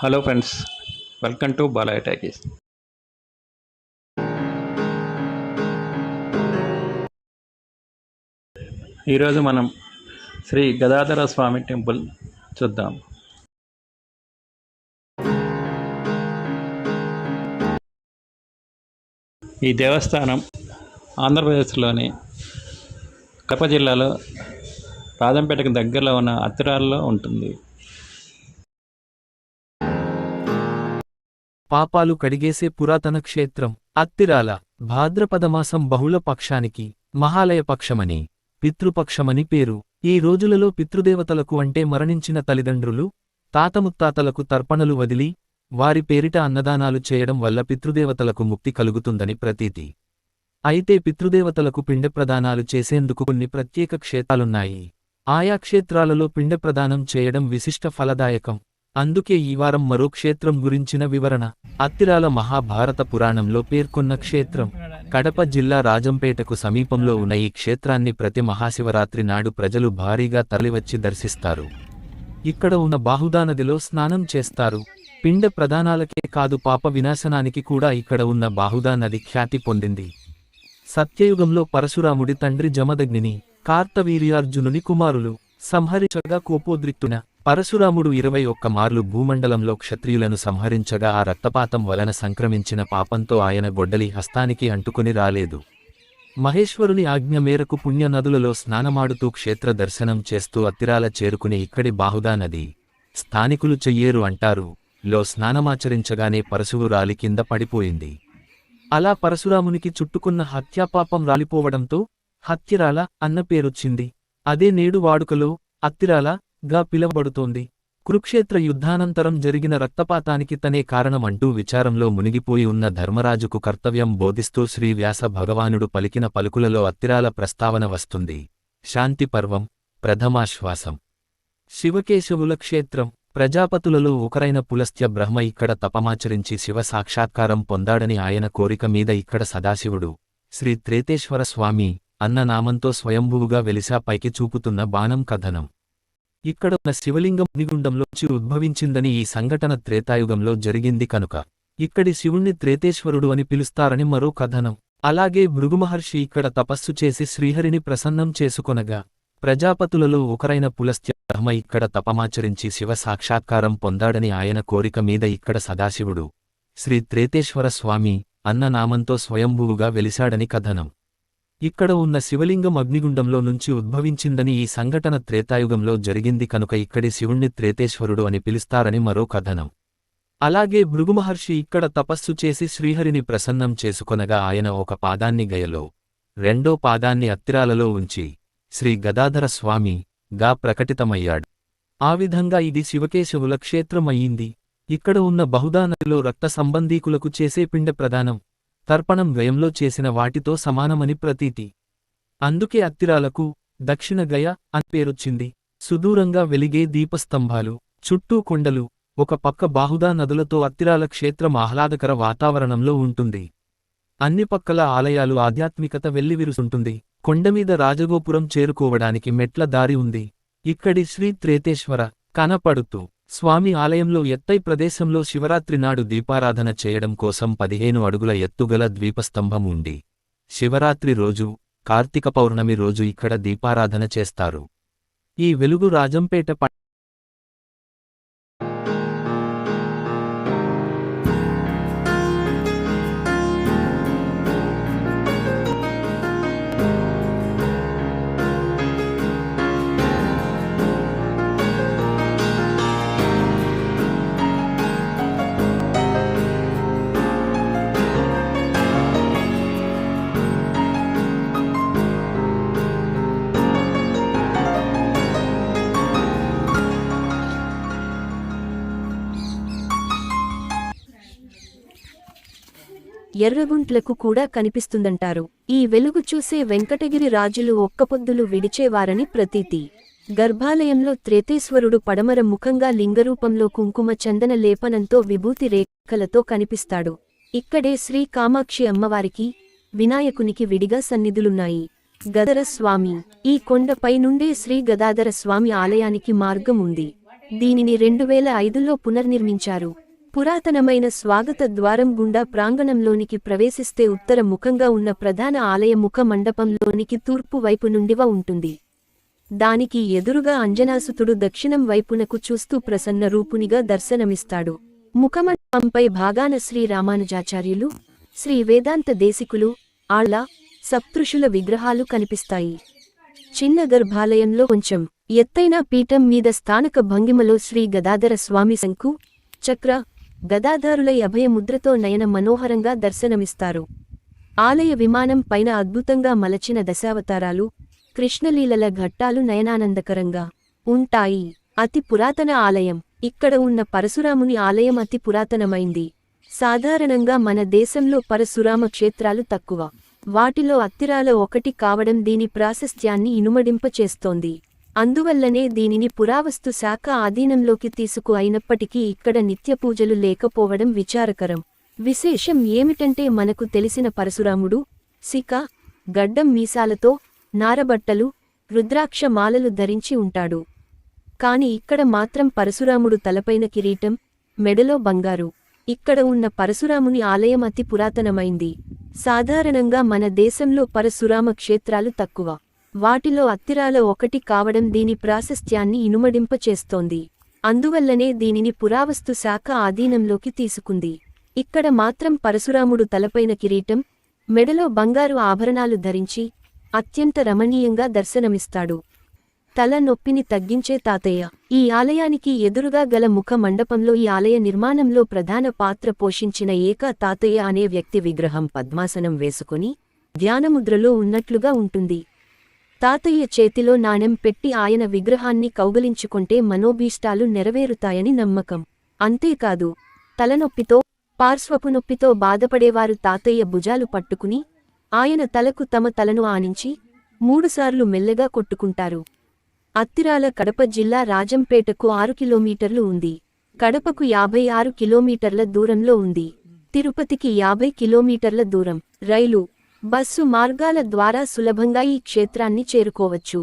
Hello friends, welcome to Balayya talkies. ఈరోజు మనం శ్రీ గదాధర స్వామి temple చూద్దాం. ఈ దేవస్థానం ఆంధ్రప్రదేశ్లోని కడప జిల్లాలో రాజంపేటకు దగ్గరలో ఉన్న అత్తిరాలలో ఉంటుంది. పాపాలు కడిగేసే పురాతన క్షేత్రం అత్తిరాల. భాద్రపదమాసం బహుళ పక్షానికి మహాలయ పక్షమని, పితృపక్షమని పేరు. ఈ రోజులలో పితృదేవతలకు అంటే మరణించిన తల్లిదండ్రులు, తాతముత్తాతలకు తర్పణలు వదిలి వారి పేరిట అన్నదానాలు చేయడం వల్ల పితృదేవతలకు ముక్తి కలుగుతుందని ప్రతీతి. అయితే పితృదేవతలకు పిండప్రదానాలు చేసేందుకు కొన్ని ప్రత్యేక క్షేత్రాలున్నాయి. ఆయా క్షేత్రాలలో పిండప్రదానం చేయడం విశిష్ట ఫలదాయకం. అందుకే ఈ వారం మరో క్షేత్రం గురించిన వివరణ. అత్తిరాల మహాభారత పురాణంలో పేర్కొన్న క్షేత్రం. కడప జిల్లా రాజంపేటకు సమీపంలో ఉన్న ఈ క్షేత్రాన్ని ప్రతి మహాశివరాత్రి నాడు ప్రజలు భారీగా తరలివచ్చి దర్శిస్తారు. ఇక్కడ ఉన్న బాహుదా నదిలో స్నానం చేస్తారు. పిండ ప్రదానాలకే కాదు, పాప వినాశనానికి కూడా ఇక్కడ ఉన్న బాహుదా నది ఖ్యాతి పొందింది. సత్యయుగంలో పరశురాముడి తండ్రి జమదగ్నిని, కార్తవీర్యార్జునుని కుమారులు సంహరించగా కోపోద్రిక్తున పరశురాముడు 21 మార్లు భూమండలంలో క్షత్రియులను సంహరించగా ఆ రక్తపాతం వలన సంక్రమించిన పాపంతో ఆయన గొడ్డలి హస్తానికి అంటుకుని రాలేదు. మహేశ్వరుని ఆజ్ఞ మేరకు పుణ్య నదులలో స్నానమాడుతూ క్షేత్ర దర్శనం చేస్తూ అత్తిరాల చేరుకుని ఇక్కడి బాహుదా నది, స్థానికులు చెయ్యేరు అంటారు, లో స్నానమాచరించగానే పరశువు రాలి కింద పడిపోయింది. అలా పరశురామునికి చుట్టుకున్న హత్యాపాపం రాలిపోవడంతో హత్తిరాల అన్న పేరొచ్చింది. అదే నేడు వాడుకలో అత్తిరాల గా పిలవబడుతోంది. కురుక్షేత్ర యుద్ధానంతరం జరిగిన రక్తపాతానికి తనే కారణమంటూ విచారంలో మునిగిపోయి ఉన్న ధర్మరాజుకు కర్తవ్యం బోధిస్తూ శ్రీ వ్యాస భగవానుడు పలికిన పలుకులలో అత్తిరాల ప్రస్తావన వస్తుంది. శాంతి పర్వం, ప్రథమాశ్వాసం. శివకేశవుల క్షేత్రం. ప్రజాపతులలో ఒకరైన పులస్త్య బ్రహ్మ ఇక్కడ తపమాచరించి శివ సాక్షాత్కారం పొందాడని ఆయన కోరిక మీద ఇక్కడ సదాశివుడు శ్రీ త్రేతేశ్వర స్వామి అన్న నామంతో స్వయంభువుగా వెలిసా పైకి చూపుతున్న బాణం కథనం. ఇక్కడ ఉన్న శివలింగం అగ్నిగుండంలోంచి ఉద్భవించిందని ఈ సంఘటన త్రేతాయుగంలో జరిగింది కనుక ఇక్కడి శివుణ్ణి త్రేతేశ్వరుడు అని పిలుస్తారని మరో కథనం. అలాగే భృగుమహర్షి ఇక్కడ తపస్సు చేసి శ్రీహరిని ప్రసన్నం చేసుకొనగా ప్రజాపతులలో ఒకరైన పులస్త్య బ్రహ్మ ఇక్కడ తపమాచరించి శివ సాక్షాత్కారం పొందాడని ఆయన కోరిక మీద ఇక్కడ సదాశివుడు శ్రీ త్రేతేశ్వర స్వామి అన్న నామంతో స్వయంభువుగా వెలిశాడని కథనం. ఇక్కడ ఉన్న శివలింగం అగ్నిగుండంలో నుంచి ఉద్భవించిందని ఈ సంఘటన త్రేతాయుగంలో జరిగింది కనుక ఇక్కడి శివుణ్ణి త్రేతేశ్వరుడు అని పిలుస్తారని మరో కథనం. అలాగే భృగుమహర్షి ఇక్కడ తపస్సు చేసి శ్రీహరిని ప్రసన్నం చేసుకొనగా ఆయన ఒక పాదాన్ని గయలో, రెండో పాదాన్ని అత్తిరాలలో ఉంచి శ్రీ గదాధర స్వామి గా ప్రకటితమయ్యాడు. ఆ విధంగా ఇది శివకేశవుల క్షేత్రం అయ్యింది. ఇక్కడ ఉన్న బహుదా నదిలో రక్త సంబంధీకులకు చేసే పిండ ప్రదానం, తర్పణం గయంలో చేసిన వాటితో సమానమని ప్రతీతి. అందుకే అత్తిరాలకు దక్షిణ గయ అని పేరొచ్చింది. సుదూరంగా వెలిగే దీపస్తంభాలు, చుట్టూ కొండలు, ఒక పక్క బాహుదా నదులతో అత్తిరాల క్షేత్రం ఆహ్లాదకర వాతావరణంలో ఉంటుంది. అన్ని పక్కల ఆలయాలు, ఆధ్యాత్మికత వెల్లివిరుసుంటుంది. కొండమీద రాజగోపురం చేరుకోవడానికి మెట్ల దారి ఉంది. ఇక్కడి శ్రీ త్రేతేశ్వర కనపడుతూ స్వామి ఆలయంలో ఎత్తై ప్రదేశంలో శివరాత్రి నాడు దీపారాధన చేయడం కోసం 15 అడుగుల ఎత్తుగల ద్వీపస్తంభం ఉండి శివరాత్రి రోజు, కార్తీక పౌర్ణమి రోజు ఇక్కడ దీపారాధన చేస్తారు. ఈ వెలుగు రాజంపేట ఎర్రగుంట్లకు కూడా కనిపిస్తుందంటారు. ఈ వెలుగు చూసే వెంకటగిరి రాజులు ఒక్కపొద్దులు విడిచేవారని ప్రతీతి. గర్భాలయంలో త్రేతేశ్వరుడు పడమర ముఖంగా లింగరూపంలో కుంకుమ చందన లేపనంతో విభూతి రేఖలతో కనిపిస్తాడు. ఇక్కడే శ్రీ కామాక్షి అమ్మవారికి, వినాయకునికి విడిగా సన్నిధులున్నాయి. గదాధర స్వామి. ఈ కొండపై నుండే శ్రీ గదాధర స్వామి ఆలయానికి మార్గం ఉంది. దీనిని 2005లో పునర్నిర్మించారు. పురాతనమైన స్వాగత ద్వారం గుండా ప్రాంగణంలోనికి ప్రవేశిస్తే ఉత్తర ముఖంగా ఉన్న ప్రధాన ఆలయ ముఖ మండపంలోనికి తూర్పు వైపు నుండివ ఉంటుంది. దానికి ఎదురుగా అంజనాసుతుడు దక్షిణం వైపునకు చూస్తూ ప్రసన్న రూపునిగా దర్శనమిస్తాడు. ముఖమండపంపై భాగాన శ్రీ రామానుజాచార్యులు, శ్రీ వేదాంత దేశికులు, ఆళ్ల, సప్తృషుల విగ్రహాలు కనిపిస్తాయి. చిన్న గర్భాలయంలో కొంచెం ఎత్తైన పీఠం మీద స్థానక భంగిమలో శ్రీ గదాధర స్వామి శంకు, చక్ర, గదాధారులై అభయముద్రతో నయన మనోహరంగా దర్శనమిస్తారు. ఆలయ విమానం పైన అద్భుతంగా మలచిన దశావతారాలు, కృష్ణలీలల ఘట్టాలు నయనానందకరంగా ఉంటాయి. అతి పురాతన ఆలయం. ఇక్కడ ఉన్న పరశురాముని ఆలయం అతి పురాతనమైంది. సాధారణంగా మన దేశంలో పరశురామ క్షేత్రాలు తక్కువ. వాటిలో అత్తిరాల ఒకటి కావడం దీని ప్రాశస్త్యాన్ని ఇనుమడింపచేస్తోంది. అందువల్లనే దీనిని పురావస్తు శాఖ ఆధీనంలోకి తీసుకు అయినప్పటికీ ఇక్కడ నిత్యపూజలు లేకపోవడం విచారకరం. విశేషం ఏమిటంటే మనకు తెలిసిన పరశురాముడు సిక, గడ్డం మీసాలతో, నారబట్టలు, రుద్రాక్ష మాలలు ధరించి ఉంటాడు. కాని ఇక్కడ మాత్రం పరశురాముడు తలపైన కిరీటం, మెడలో బంగారు. ఇక్కడ ఉన్న పరశురాముని ఆలయం అతి పురాతనమైంది. సాధారణంగా మన దేశంలో పరశురామ క్షేత్రాలు తక్కువ. వాటిలో అత్తిరాల ఒకటి కావడం దీని ప్రాశస్త్యాన్ని ఇనుమడింపచేస్తోంది. అందువల్లనే దీనిని పురావస్తు శాఖ ఆధీనంలోకి తీసుకుంది. ఇక్కడ మాత్రం పరశురాముడు తలపైన కిరీటం, మెడలో బంగారు ఆభరణాలు ధరించి అత్యంత రమణీయంగా దర్శనమిస్తాడు. తల నొప్పిని తగ్గించే తాతయ్య. ఈ ఆలయానికి ఎదురుగా గల ముఖ మండపంలో ఈ ఆలయ నిర్మాణంలో ప్రధాన పాత్ర పోషించిన ఏక తాతయ్య అనే వ్యక్తి విగ్రహం పద్మాసనం వేసుకుని ధ్యానముద్రలో ఉన్నట్లుగా ఉంటుంది. తాతయ్య చేతిలో నాణెం పెట్టి ఆయన విగ్రహాన్ని కౌగలించుకుంటే మనోభీష్టాలు నెరవేరుతాయని నమ్మకం. అంతేకాదు, తలనొప్పితో, పార్శ్వపు నొప్పితో బాధపడేవారు తాతయ్య భుజాలు పట్టుకుని ఆయన తలకు తమ తలను ఆనించి 3 సార్లు మెల్లగా కొట్టుకుంటారు. అత్తిరాల కడప జిల్లా రాజంపేటకు 6 కిలోమీటర్లు ఉంది. కడపకు 56 కిలోమీటర్ల దూరంలో ఉంది. తిరుపతికి 50 కిలోమీటర్ల దూరం. రైలు, బస్సు మార్గాల ద్వారా సులభంగా ఈ క్షేత్రాన్ని చేరుకోవచ్చు.